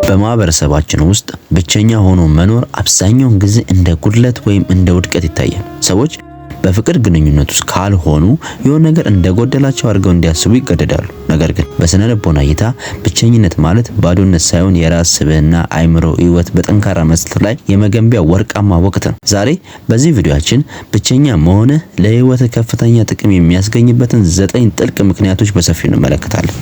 በማህበረሰባችን ውስጥ ብቸኛ ሆኖ መኖር አብዛኛውን ጊዜ እንደ ጉድለት ወይም እንደ ውድቀት ይታያል። ሰዎች በፍቅር ግንኙነት ውስጥ ካልሆኑ የሆነ ነገር እንደጎደላቸው አድርገው እንዲያስቡ ይገደዳሉ። ነገር ግን በስነ ልቦና እይታ ብቸኝነት ማለት ባዶነት ሳይሆን የራስ ስብዕና፣ አእምሮ፣ ህይወት በጠንካራ መሰረት ላይ የመገንቢያ ወርቃማ ወቅት ነው። ዛሬ በዚህ ቪዲዮአችን ብቸኛ መሆን ለህይወት ከፍተኛ ጥቅም የሚያስገኝበትን 9 ጥልቅ ምክንያቶች በሰፊው እንመለከታለን።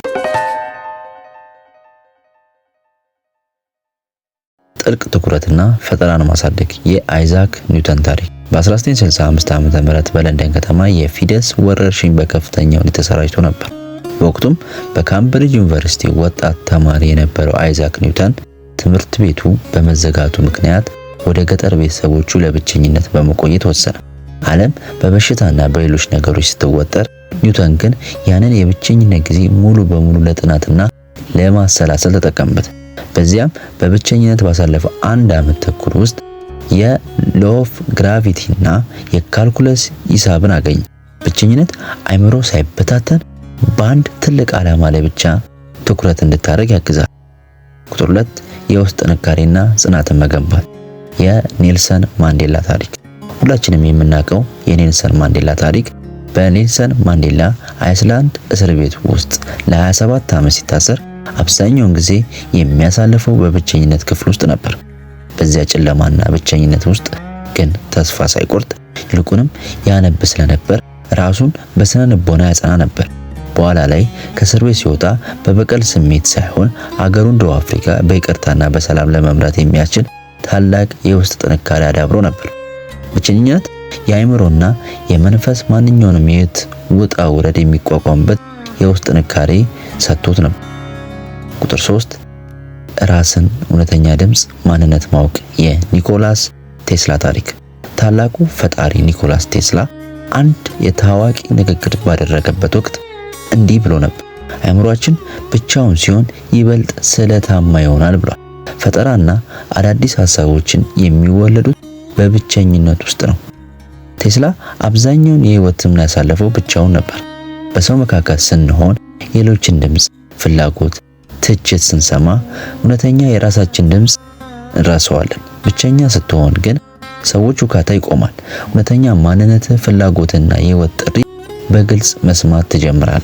ጥልቅ ትኩረትና ፈጠራን ማሳደግ የአይዛክ ኒውተን ታሪክ። በ1965 ዓ.ም በለንደን ከተማ የፊደስ ወረርሽኝ በከፍተኛ ሁኔታ ተሰራጭቶ ነበር። በወቅቱም በካምብሪጅ ዩኒቨርሲቲ ወጣት ተማሪ የነበረው አይዛክ ኒውተን ትምህርት ቤቱ በመዘጋቱ ምክንያት ወደ ገጠር ቤተሰቦቹ ለብቸኝነት በመቆየት ወሰነ። ዓለም በበሽታና በሌሎች ነገሮች ስትወጠር፣ ኒውተን ግን ያንን የብቸኝነት ጊዜ ሙሉ በሙሉ ለጥናትና ለማሰላሰል ተጠቀመበት። በዚያም በብቸኝነት ባሳለፈው 1 ዓመት ተኩል ውስጥ የሎ ኦፍ ግራቪቲ እና የካልኩለስ ሂሳብን አገኘ። ብቸኝነት አእምሮ ሳይበታተን በአንድ ትልቅ ዓላማ ላይ ብቻ ትኩረት እንድታደርግ ያግዛል። ቁጥር 2 የውስጥ ጥንካሬና ጽናትን መገንባት የኔልሰን ማንዴላ ታሪክ። ሁላችንም የምናውቀው የኔልሰን ማንዴላ ታሪክ በኔልሰን ማንዴላ አይስላንድ እስር ቤት ውስጥ ለ27 ዓመት ሲታሰር አብዛኛውን ጊዜ የሚያሳልፈው በብቸኝነት ክፍል ውስጥ ነበር። በዚያ ጨለማና ብቸኝነት ውስጥ ግን ተስፋ ሳይቆርጥ ይልቁንም ያነብ ስለነበር ራሱን በስነ ልቦና ያጸና ነበር። በኋላ ላይ ከእስር ቤት ሲወጣ በበቀል ስሜት ሳይሆን አገሩን ደቡብ አፍሪካ በይቅርታና በሰላም ለመምራት የሚያስችል ታላቅ የውስጥ ጥንካሬ አዳብሮ ነበር። ብቸኝነት የአእምሮና የመንፈስ ማንኛውንም የህይወት ውጣ ውረድ የሚቋቋምበት የውስጥ ጥንካሬ ሰጥቶት ነበር። ቁጥር 3 ራስን እውነተኛ ድምጽ ማንነት ማወቅ የኒኮላስ ቴስላ ታሪክ። ታላቁ ፈጣሪ ኒኮላስ ቴስላ አንድ የታዋቂ ንግግር ባደረገበት ወቅት እንዲህ ብሎ ነበር። አእምሮአችን ብቻውን ሲሆን ይበልጥ ስለታማ ይሆናል ብሏል። ፈጠራና አዳዲስ ሐሳቦችን የሚወለዱት በብቸኝነት ውስጥ ነው። ቴስላ አብዛኛውን የህይወት ዘመኑን ያሳለፈው ብቻውን ነበር። በሰው መካከል ስንሆን የሌሎችን ድምጽ፣ ፍላጎት፣ ትችት ስንሰማ እውነተኛ የራሳችን ድምጽ እንረሳዋለን። ብቸኛ ስትሆን ግን ሰዎች ውካታ ይቆማል። እውነተኛ ማንነት፣ ፍላጎትና የህይወት ጥሪ በግልጽ መስማት ትጀምራል።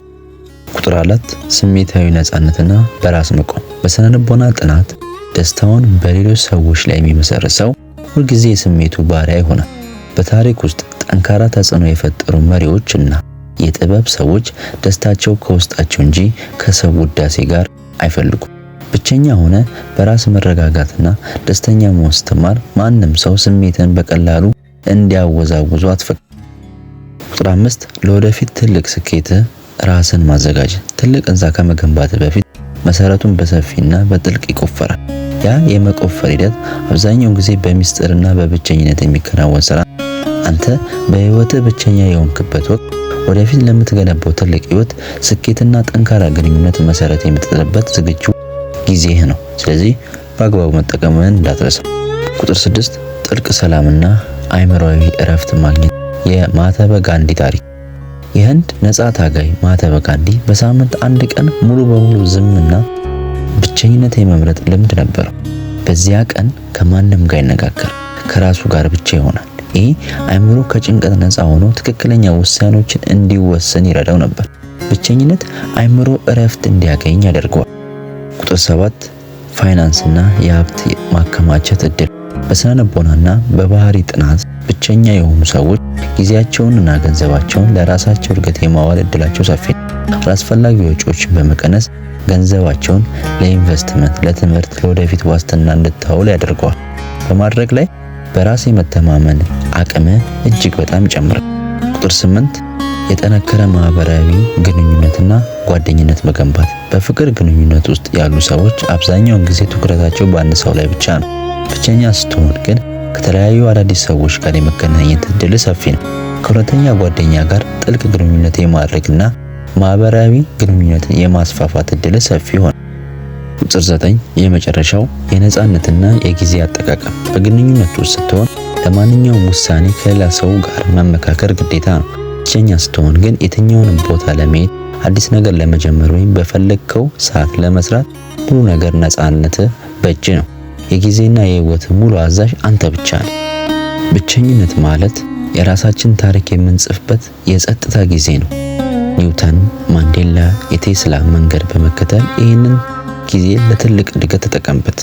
ቁጥር 4 ስሜታዊ ነፃነትና በራስ መቆም። በስነ ልቦና ጥናት ደስታውን በሌሎች ሰዎች ላይ የሚመሰርት ሰው ሁልጊዜ የስሜቱ ባሪያ ይሆናል። በታሪክ ውስጥ ጠንካራ ተጽዕኖ የፈጠሩ መሪዎች እና የጥበብ ሰዎች ደስታቸው ከውስጣቸው እንጂ ከሰው ውዳሴ ጋር አይፈልጉም። ብቸኛ ሆነ በራስ መረጋጋትና ደስተኛ መሆን ስትማር ማንም ሰው ስሜትን በቀላሉ እንዲያወዛውዙ አትፈቅድ። ቁጥር 5 ለወደፊት ትልቅ ስኬት ራስን ማዘጋጀት። ትልቅ ህንፃ ከመገንባት በፊት መሰረቱን በሰፊና በጥልቅ ይቆፈራል። ያ የመቆፈር ሂደት አብዛኛውን ጊዜ በሚስጥርና በብቸኝነት የሚከናወን ስራ። አንተ በህይወትህ ብቸኛ የሆንክበት ወቅት ወደፊት ለምትገነባው ትልቅ ህይወት ስኬትና ጠንካራ ግንኙነት መሰረት የምትጥልበት ዝግጁ ጊዜህ ነው። ስለዚህ በአግባቡ መጠቀምን እንዳትረሳ። ቁጥር 6 ጥልቅ ሰላምና አእምሮአዊ እረፍት ማግኘት የማህተመ ጋንዲ ታሪክ። የህንድ ነፃ ታጋይ ማህተመ ጋንዲ በሳምንት 1 ቀን ሙሉ በሙሉ ዝምና ብቸኝነት የመምረጥ ልምድ ነበረው። በዚያ ቀን ከማንም ጋር ይነጋገር፣ ከራሱ ጋር ብቻ ይሆናል። ይህ አእምሮ ከጭንቀት ነፃ ሆኖ ትክክለኛ ውሳኔዎችን እንዲወስን ይረዳው ነበር። ብቸኝነት አእምሮ እረፍት እንዲያገኝ ያደርገዋል። ቁጥር 7 ፋይናንስና የሀብት ማከማቸት እድል። በስነ ልቦናና በባህሪ ጥናት ብቸኛ የሆኑ ሰዎች ጊዜያቸውንና ገንዘባቸውን ለራሳቸው እድገት የማዋል እድላቸው ሰፊ ነው። አላስፈላጊ ወጪዎችን በመቀነስ ገንዘባቸውን ለኢንቨስትመንት፣ ለትምህርት፣ ለወደፊት ዋስትና እንድታውል ያደርገዋል። በማድረግ ላይ በራስ የመተማመን አቅም እጅግ በጣም ይጨምራል። ቁጥር 8 የጠነከረ ማህበራዊ ግንኙነትና ጓደኝነት መገንባት። በፍቅር ግንኙነት ውስጥ ያሉ ሰዎች አብዛኛውን ጊዜ ትኩረታቸው በአንድ ሰው ላይ ብቻ ነው። ብቸኛ ስትሆን ግን ከተለያዩ አዳዲስ ሰዎች ጋር የመገናኘት እድል ሰፊ ነው። ከሁለተኛ ጓደኛ ጋር ጥልቅ ግንኙነት የማድረግና ማህበራዊ ግንኙነትን የማስፋፋት እድል ሰፊ ይሆናል። ቁጥር 9 የመጨረሻው የነፃነትና የጊዜ አጠቃቀም። በግንኙነት ውስጥ ስትሆን ለማንኛውም ውሳኔ ከሌላ ሰው ጋር መመካከር ግዴታ ነው። ብቸኛ ስትሆን ግን የትኛውንም ቦታ ለመሄድ አዲስ ነገር ለመጀመር ወይም በፈለግከው ሰዓት ለመስራት ሙሉ ነገር ነፃነት በእጅ ነው። የጊዜና የህይወት ሙሉ አዛዥ አንተ ብቻ ነህ። ብቸኝነት ማለት የራሳችን ታሪክ የምንጽፍበት የጸጥታ ጊዜ ነው። ኒውተን፣ ማንዴላ፣ የቴስላ መንገድ በመከተል ይህንን ጊዜ ለትልቅ እድገት ተጠቀምበት።